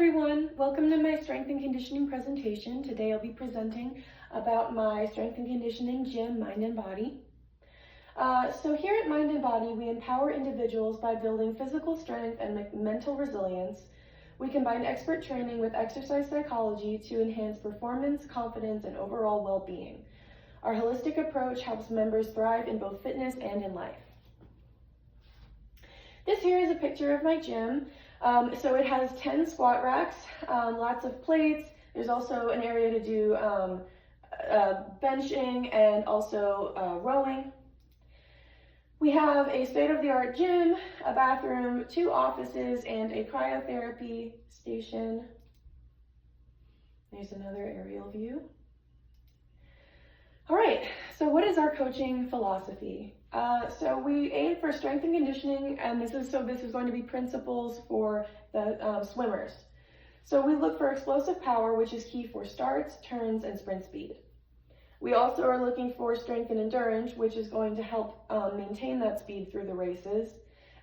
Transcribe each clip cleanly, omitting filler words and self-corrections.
everyone, welcome to my strength and conditioning presentation. Today I'll be presenting about my strength and conditioning gym, Mind and Body. So here at Mind and Body, we empower individuals by building physical strength and mental resilience. We combine expert training with exercise psychology to enhance performance, confidence, and overall well-being. Our holistic approach helps members thrive in both fitness and in life. This here is a picture of my gym. So it has 10 squat racks, lots of plates. There's also an area to do benching and also rowing. We have a state-of-the-art gym, a bathroom, 2 offices, and a cryotherapy station. There's another aerial view. All right, so what is our coaching philosophy? So we aim for strength and conditioning, and this is going to be principles for the swimmers. So we look for explosive power, which is key for starts, turns, and sprint speed. We also are looking for strength and endurance, which is going to help maintain that speed through the races.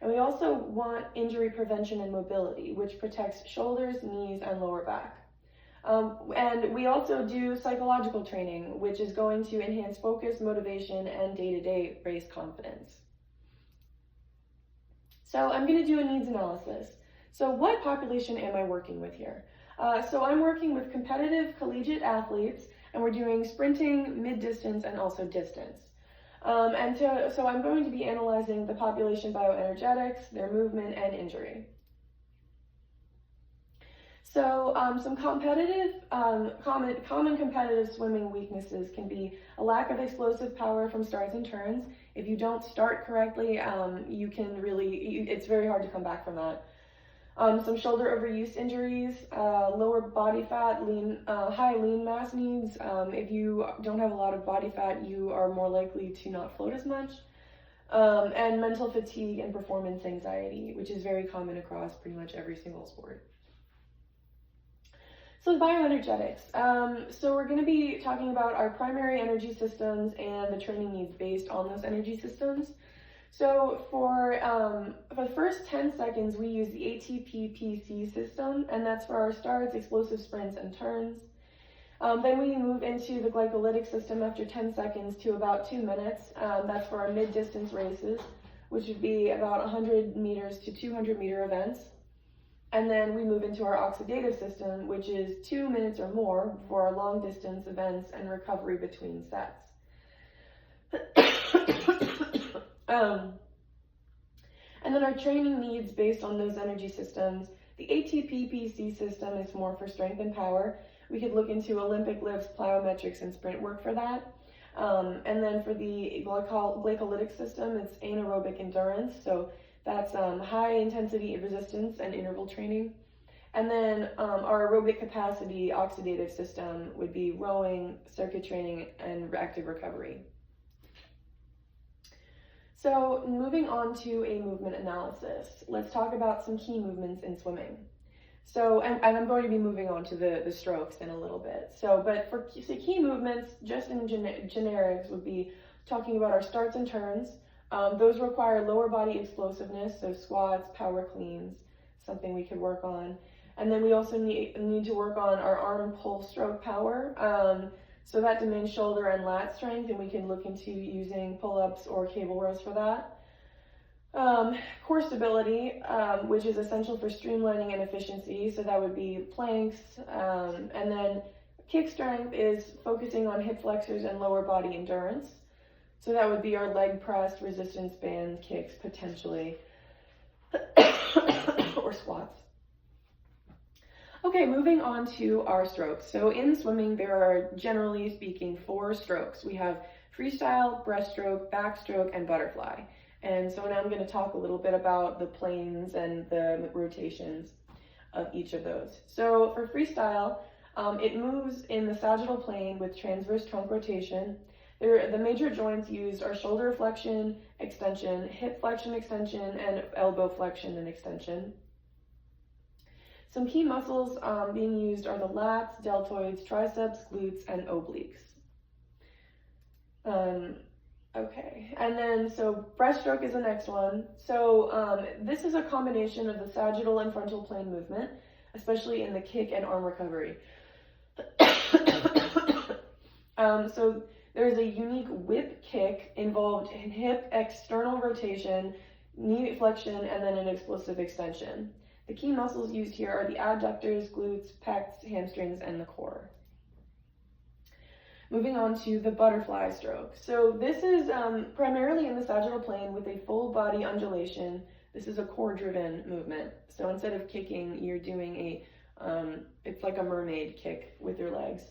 And we also want injury prevention and mobility, which protects shoulders, knees, and lower back. And we also do psychological training, which is going to enhance focus, motivation, and day-to-day race confidence. So I'm going to do a needs analysis. So what population am I working with here? So I'm working with competitive collegiate athletes, and we're doing sprinting, mid-distance, and also distance. So I'm going to be analyzing the population bioenergetics, their movement, and injury. So some common competitive swimming weaknesses can be a lack of explosive power from starts and turns. If you don't start correctly, it's very hard to come back from that. Some shoulder overuse injuries, lower body fat, high lean mass needs. If you don't have a lot of body fat, you are more likely to not float as much. And mental fatigue and performance anxiety, which is very common across pretty much every single sport. So bioenergetics. So we're going to be talking about our primary energy systems and the training needs based on those energy systems. So for the first 10 seconds, we use the ATP-PC system, and that's for our starts, explosive sprints, and turns. Then we move into the glycolytic system after 10 seconds to about 2 minutes. That's for our mid-distance races, which would be about 100 meters to 200 meter events. And then we move into our oxidative system, which is 2 minutes or more for our long distance events and recovery between sets. And then our training needs based on those energy systems. The ATP-PC system is more for strength and power. We could look into Olympic lifts, plyometrics, and sprint work for that. And then for the glycolytic system, it's anaerobic endurance. So that's high intensity resistance and interval training. And then our aerobic capacity oxidative system would be rowing, circuit training, and active recovery. So moving on to a movement analysis, let's talk about some key movements in swimming. So, and I'm going to be moving on to the strokes in a little bit. But for key movements, just in generics, would be talking about our starts and turns. Those require lower body explosiveness, so squats, power cleans, something we could work on. And then we also need to work on our arm pull stroke power. So that demands shoulder and lat strength, and we can look into using pull-ups or cable rows for that. Core stability, which is essential for streamlining and efficiency, so that would be planks. And then kick strength is focusing on hip flexors and lower body endurance. So that would be our leg press, resistance band, kicks potentially, or squats. Okay, moving on to our strokes. So in swimming, there are, generally speaking, 4 strokes. We have freestyle, breaststroke, backstroke, and butterfly. And so now I'm going to talk a little bit about the planes and the rotations of each of those. So for freestyle, it moves in the sagittal plane with transverse trunk rotation. The major joints used are shoulder flexion, extension, hip flexion, extension, and elbow flexion and extension. Some key muscles being used are the lats, deltoids, triceps, glutes, and obliques. Okay, and then so breaststroke is the next one. So this is a combination of the sagittal and frontal plane movement. especially in the kick and arm recovery. So there's a unique whip kick involved in hip external rotation, knee flexion, and then an explosive extension. The key muscles used here are the adductors, glutes, pecs, hamstrings, and the core. Moving on to the butterfly stroke. So this is primarily in the sagittal plane with a full body undulation. This is a core-driven movement. So instead of kicking, you're doing it's like a mermaid kick with your legs.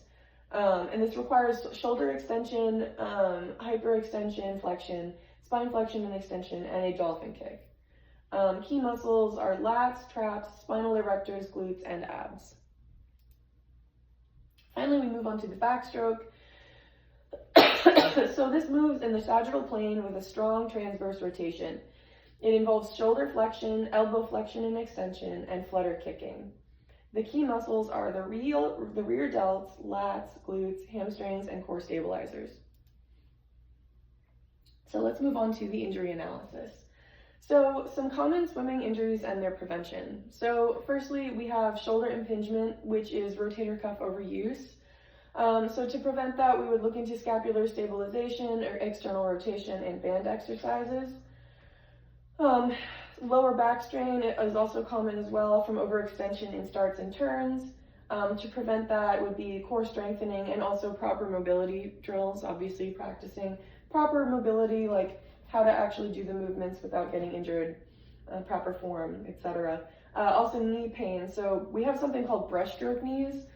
And this requires shoulder extension, hyperextension, flexion, spine flexion and extension, and a dolphin kick. Key muscles are lats, traps, spinal erectors, glutes, and abs. Finally, we move on to the backstroke. So this moves in the sagittal plane with a strong transverse rotation. It involves shoulder flexion, elbow flexion and extension, and flutter kicking. The key muscles are the rear delts, lats, glutes, hamstrings, and core stabilizers. So let's move on to the injury analysis. So some common swimming injuries and their prevention. So firstly, we have shoulder impingement, which is rotator cuff overuse. So to prevent that, we would look into scapular stabilization or external rotation and band exercises. Lower back strain is also common as well from overextension in starts and turns. To prevent that would be core strengthening and also proper mobility drills, obviously practicing proper mobility, like how to actually do the movements without getting injured, proper form, etc. Also knee pain. So we have something called breaststroke knees.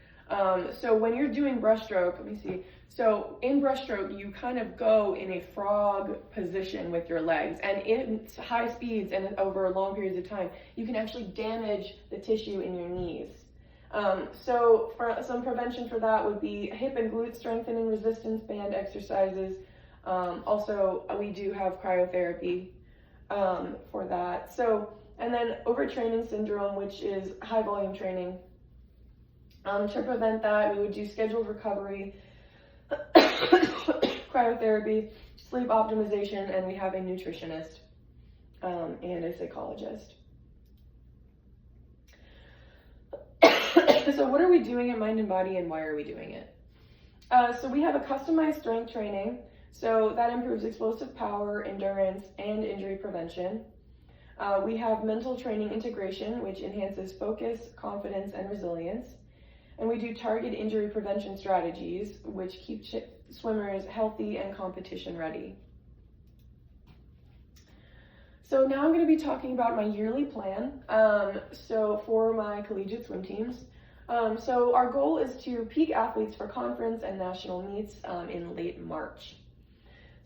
So when you're doing breaststroke, let me see. So in breaststroke, you kind of go in a frog position with your legs, and in high speeds and over long periods of time, you can actually damage the tissue in your knees. So for some prevention for that would be hip and glute strengthening resistance band exercises. Also, we do have cryotherapy for that. So, and then overtraining syndrome, which is high volume training. To prevent that, we would do scheduled recovery, cryotherapy, sleep optimization, and we have a nutritionist and a psychologist. So what are we doing in Mind and Body, and why are we doing it? So we have a customized strength training. So that improves explosive power, endurance, and injury prevention. We have mental training integration, which enhances focus, confidence, and resilience. And we do target injury prevention strategies, which keep swimmers healthy and competition ready. So now I'm going to be talking about my yearly plan. So for my collegiate swim teams. So our goal is to peak athletes for conference and national meets in late March.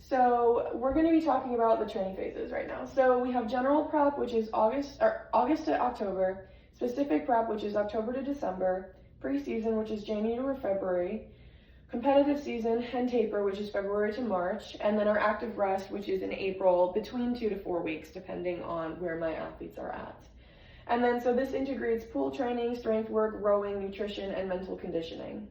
So we're going to be talking about the training phases right now. So we have general prep, which is August to October, specific prep, which is October to December, preseason, which is January to February, competitive season and taper, which is February to March, and then our active rest, which is in April, between 2 to 4 weeks, depending on where my athletes are at. And then so this integrates pool training, strength work, rowing, nutrition, and mental conditioning.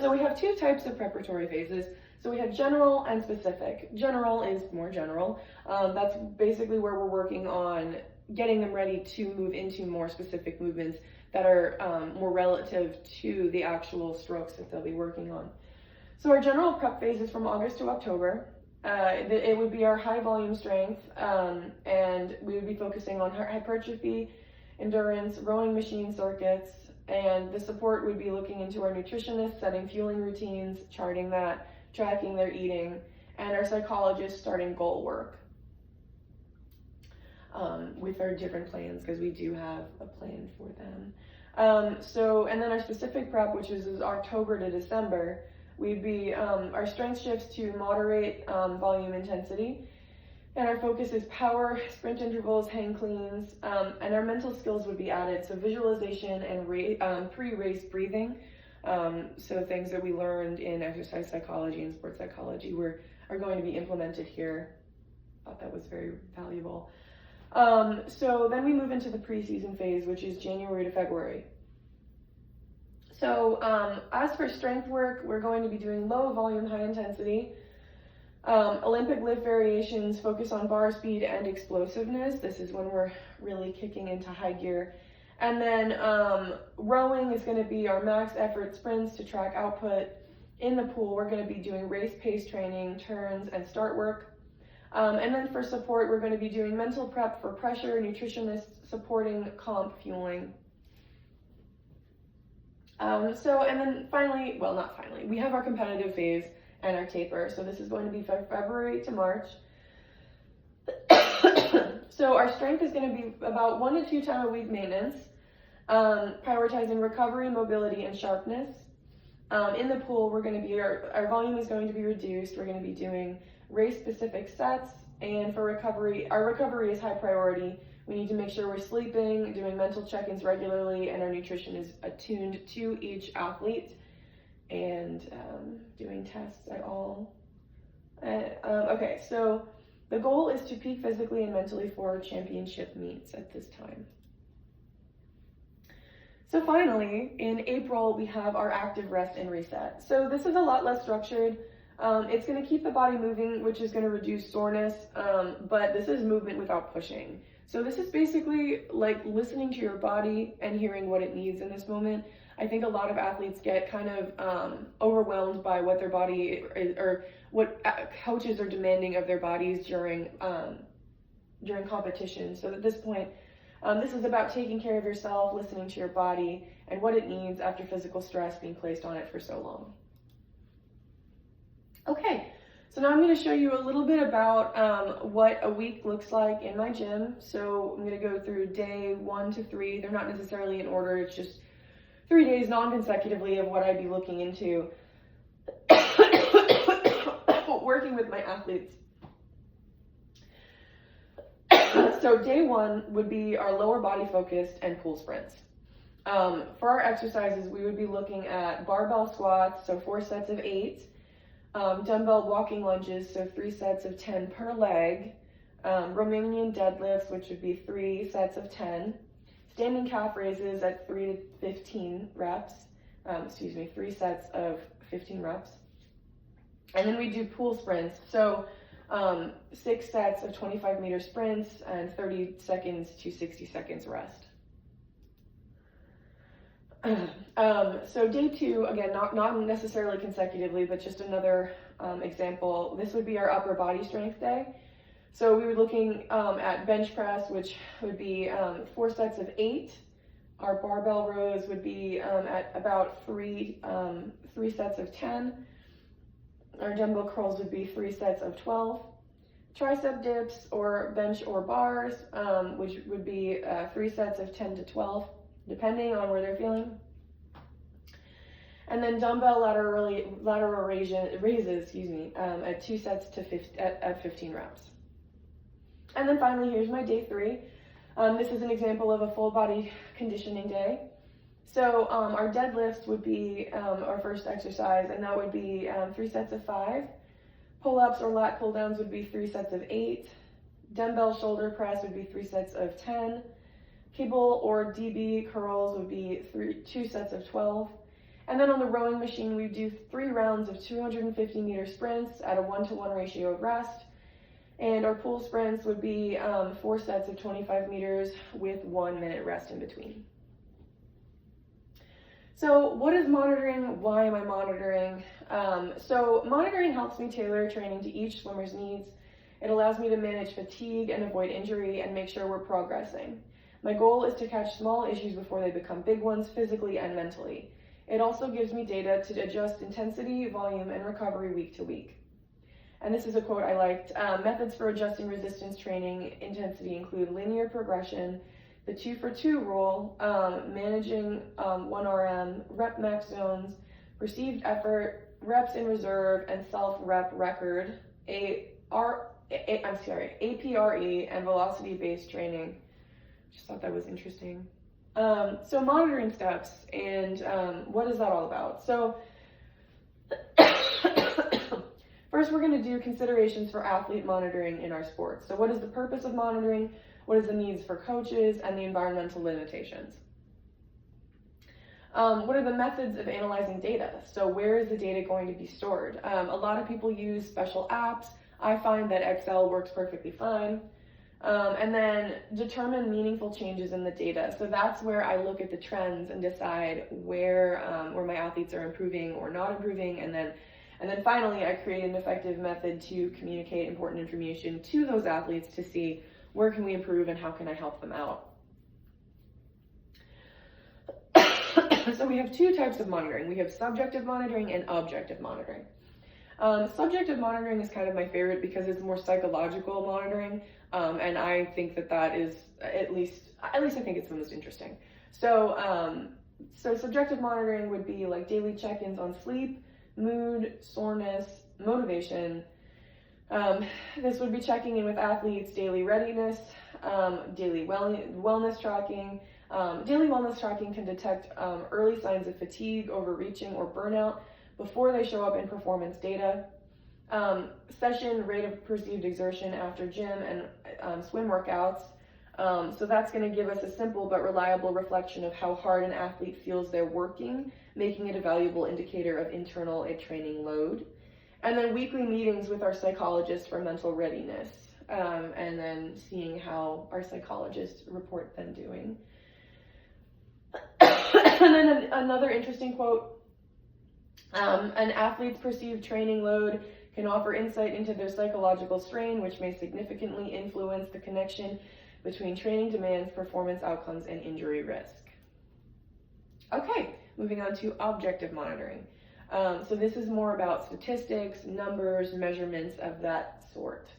So we have two types of preparatory phases. So we have general and specific. General is more general. That's basically where we're working on getting them ready to move into more specific movements that are more relative to the actual strokes that they'll be working on. So our general prep phase is from August to October. It would be our high volume strength, and we would be focusing on hypertrophy, endurance, rowing machine circuits, and the support would be looking into our nutritionists, setting fueling routines, charting that, tracking their eating, and our psychologists starting goal work with our different plans, because we do have a plan for them. And then our specific prep, which is October to December, we'd be our strength shifts to moderate volume intensity, and our focus is power, sprint intervals, hang cleans, and our mental skills would be added, so visualization and pre-race breathing. So things that we learned in exercise psychology and sports psychology are going to be implemented here. I thought that was very valuable. So then we move into the preseason phase, which is January to February. So as for strength work, we're going to be doing low volume, high intensity. Olympic lift variations focus on bar speed and explosiveness. This is when we're really kicking into high gear. And then rowing is going to be our max effort sprints to track output. In the pool, we're going to be doing race pace training, turns, and start work. And then for support, we're going to be doing mental prep for pressure, nutritionists supporting comp fueling. And then finally, well, not finally, we have our competitive phase and our taper. So this is going to be February to March. So our strength is going to be about 1 to 2 times a week maintenance, prioritizing recovery, mobility, and sharpness. In the pool, we're going to be, our volume is going to be reduced. We're going to be doing race-specific sets, and for recovery, our recovery is high priority. We need to make sure we're sleeping, doing mental check-ins regularly, and our nutrition is attuned to each athlete, and doing tests at all. Okay, so the goal is to peak physically and mentally for championship meets at this time. So finally, in April, we have our active rest and reset. So this is a lot less structured. It's going to keep the body moving, which is going to reduce soreness, but this is movement without pushing. So this is basically like listening to your body and hearing what it needs in this moment. I think a lot of athletes get kind of overwhelmed by what their body or what coaches are demanding of their bodies during competition. So at this point, this is about taking care of yourself, listening to your body, and what it needs after physical stress being placed on it for so long. Okay, so now I'm going to show you a little bit about what a week looks like in my gym. So I'm going to go through day 1 to 3. They're not necessarily in order, it's just 3 days non-consecutively of what I'd be looking into working with my athletes. So day 1 would be our lower body focused and pool sprints. For our exercises, we would be looking at barbell squats, so 4 sets of 8, dumbbell walking lunges, so 3 sets of 10 per leg, Romanian deadlifts, which would be 3 sets of 10, standing calf raises at 3 to 15 reps, 3 sets of 15 reps. And then we do pool sprints. So 6 sets of 25-meter sprints and 30 seconds to 60 seconds rest. So day 2, again, not necessarily consecutively, but just another example. This would be our upper body strength day. So we were looking at bench press, which would be 4 sets of 8. Our barbell rows would be at about 3 sets of 10. Our dumbbell curls would be 3 sets of 12. Tricep dips or bench or bars, which would be 3 sets of 10 to 12, depending on where they're feeling. And then dumbbell lateral raises, at 2 sets to at 15 reps. And then finally, here's my day 3. This is an example of a full body conditioning day. So our deadlifts would be our first exercise, and that would be 3 sets of 5. Pull-ups or lat pull-downs would be 3 sets of 8. Dumbbell shoulder press would be 3 sets of 10. Cable or DB curls would be 2 sets of 12. And then on the rowing machine, we do 3 rounds of 250-meter sprints at a 1-to-1 ratio of rest. And our pool sprints would be 4 sets of 25 meters with 1 minute rest in between. So what is monitoring? Why am I monitoring? So monitoring helps me tailor training to each swimmer's needs. It allows me to manage fatigue and avoid injury and make sure we're progressing. My goal is to catch small issues before they become big ones, physically and mentally. It also gives me data to adjust intensity, volume, and recovery week to week. And this is a quote I liked. Methods for adjusting resistance training intensity include linear progression, the 2-for-2 rule, managing 1 RM, rep max zones, perceived effort, reps in reserve, and self-rep record, APRE, and velocity-based training. Just thought that was interesting. So monitoring steps, and what is that all about? So first, we're going to do considerations for athlete monitoring in our sport. So what is the purpose of monitoring? What is the needs for coaches and the environmental limitations? What are the methods of analyzing data? So where is the data going to be stored? A lot of people use special apps I find that XL works perfectly fine. And then determine meaningful changes in the data. So that's where I look at the trends and decide where my athletes are improving or not improving. And then finally, I create an effective method to communicate important information to those athletes to see where can we improve and how can I help them out. So we have two types of monitoring. We have subjective monitoring and objective monitoring. Subjective monitoring is kind of my favorite because it's more psychological monitoring, and I think that is at least I think it's the most interesting. So subjective monitoring would be like daily check-ins on sleep, mood, soreness, motivation. This would be checking in with athletes' daily readiness, daily wellness tracking. Daily wellness tracking can detect early signs of fatigue, overreaching, or burnout before they show up in performance data. Session rate of perceived exertion after gym and swim workouts. So that's going to give us a simple but reliable reflection of how hard an athlete feels they're working, making it a valuable indicator of internal training load. And then weekly meetings with our psychologists for mental readiness, and then seeing how our psychologists report them doing. And then another interesting quote, an athlete's perceived training load can offer insight into their psychological strain, which may significantly influence the connection between training demands, performance outcomes, and injury risk. Okay, moving on to objective monitoring. So this is more about statistics, numbers, measurements of that sort.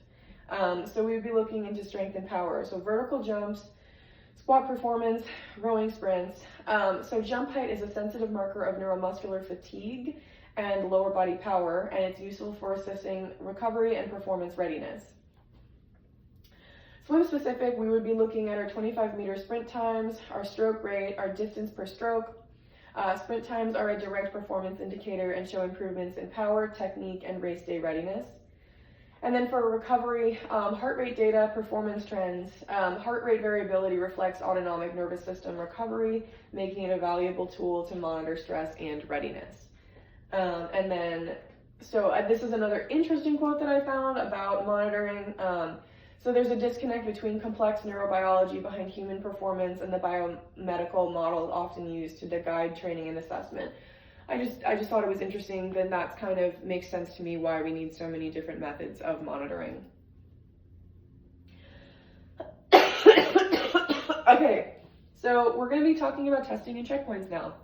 So we would be looking into strength and power. So vertical jumps, squat performance, rowing sprints. So jump height is a sensitive marker of neuromuscular fatigue and lower body power, and it's useful for assessing recovery and performance readiness. Swim specific, we would be looking at our 25-meter sprint times, our stroke rate, our distance per stroke. Sprint times are a direct performance indicator and show improvements in power, technique, and race day readiness. And then for recovery, heart rate data, performance trends. Heart rate variability reflects autonomic nervous system recovery, making it a valuable tool to monitor stress and readiness. And then, this is another interesting quote that I found about monitoring. So there's a disconnect between complex neurobiology behind human performance and the biomedical models often used to guide training and assessment. I just thought it was interesting, then that kind of makes sense to me why we need so many different methods of monitoring. Okay, so we're going to be talking about testing and checkpoints now.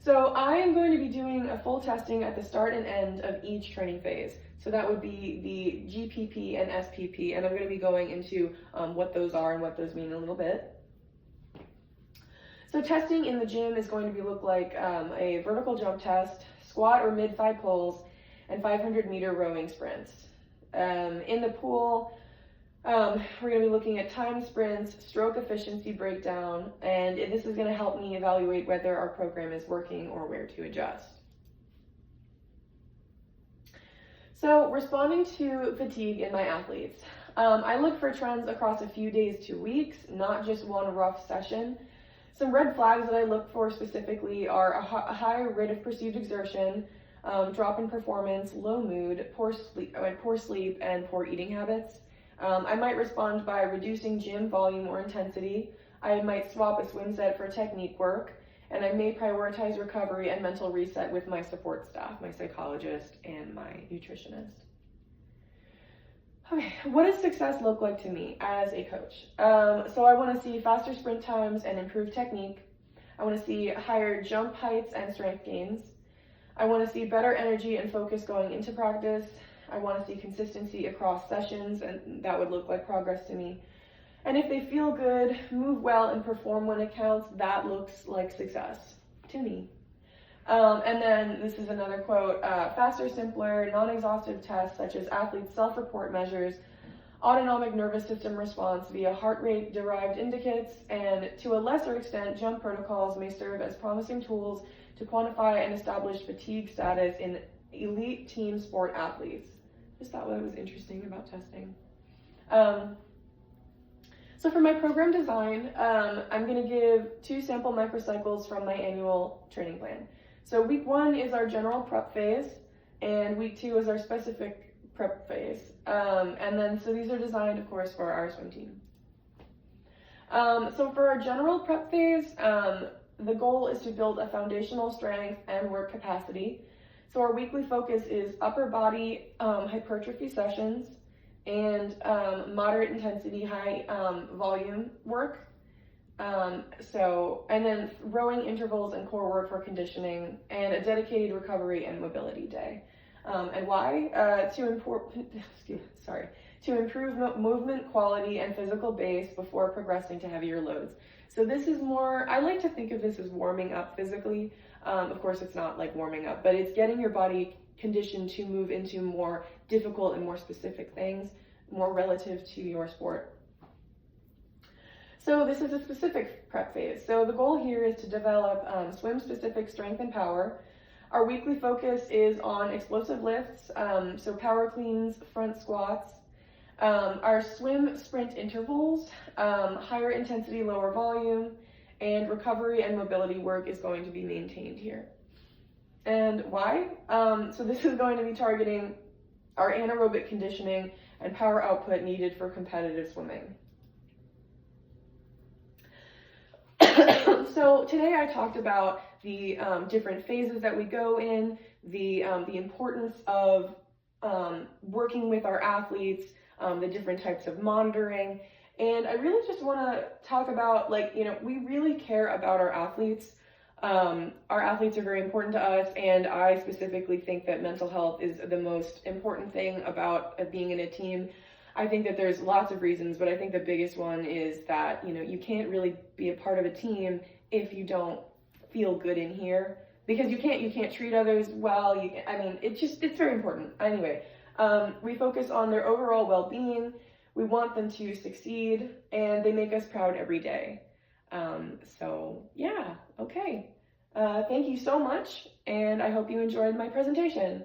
So I am going to be doing a full testing at the start and end of each training phase. So that would be the GPP and SPP, and I'm going to be going into what those are and what those mean in a little bit. So testing in the gym is going to look like a vertical jump test, squat or mid-thigh pulls, and 500-meter rowing sprints. In the pool, we're going to be looking at time sprints, stroke efficiency breakdown, and this is going to help me evaluate whether our program is working or where to adjust. So responding to fatigue in my athletes. I look for trends across a few days to weeks, not just one rough session. Some red flags that I look for specifically are a high rate of perceived exertion, drop in performance, low mood, poor sleep, and poor eating habits. I might respond by reducing gym volume or intensity. I might swap a swim set for technique work, and I may prioritize recovery and mental reset with my support staff, my psychologist, and my nutritionist. Okay, what does success look like to me as a coach? So I want to see faster sprint times and improved technique. I want to see higher jump heights and strength gains. I want to see better energy and focus going into practice. I want to see consistency across sessions, and that would look like progress to me. And if they feel good, move well, and perform when it counts, that looks like success to me. And then this is another quote, faster, simpler, non-exhaustive tests such as athlete self-report measures, autonomic nervous system response via heart rate derived indicates, and to a lesser extent, jump protocols may serve as promising tools to quantify and establish fatigue status in elite team sport athletes. Just thought that was interesting about testing. So for my program design, I'm going to give 2 sample microcycles from my annual training plan. So week 1 is our general prep phase, and week 2 is our specific prep phase. And then, so these are designed, of course, for our swim team. So for our general prep phase, the goal is to build a foundational strength and work capacity. So our weekly focus is upper body hypertrophy sessions and moderate intensity, high volume work. And then rowing intervals and core work for conditioning, and a dedicated recovery and mobility day. And why? To improve movement quality and physical base before progressing to heavier loads. So this is more, I like to think of this as warming up physically. Of course, it's not like warming up, but it's getting your body conditioned to move into more difficult and more specific things, more relative to your sport. So this is a specific prep phase. So the goal here is to develop swim-specific strength and power. Our weekly focus is on explosive lifts, so power cleans, front squats. Our swim sprint intervals, higher intensity, lower volume, and recovery and mobility work is going to be maintained here. And why? So this is going to be targeting our anaerobic conditioning and power output needed for competitive swimming. So today I talked about the different phases that we go in, the importance of working with our athletes, the different types of monitoring, and I really just want to talk about, we really care about our athletes. Our athletes are very important to us, and I specifically think that mental health is the most important thing about being in a team. I think that there's lots of reasons, but I think the biggest one is that, you can't really be a part of a team if you don't feel good in here, because you can't treat others well. It's very important. Anyway, we focus on their overall well-being. We want them to succeed, and they make us proud every day. So yeah, okay. Thank you so much, and I hope you enjoyed my presentation.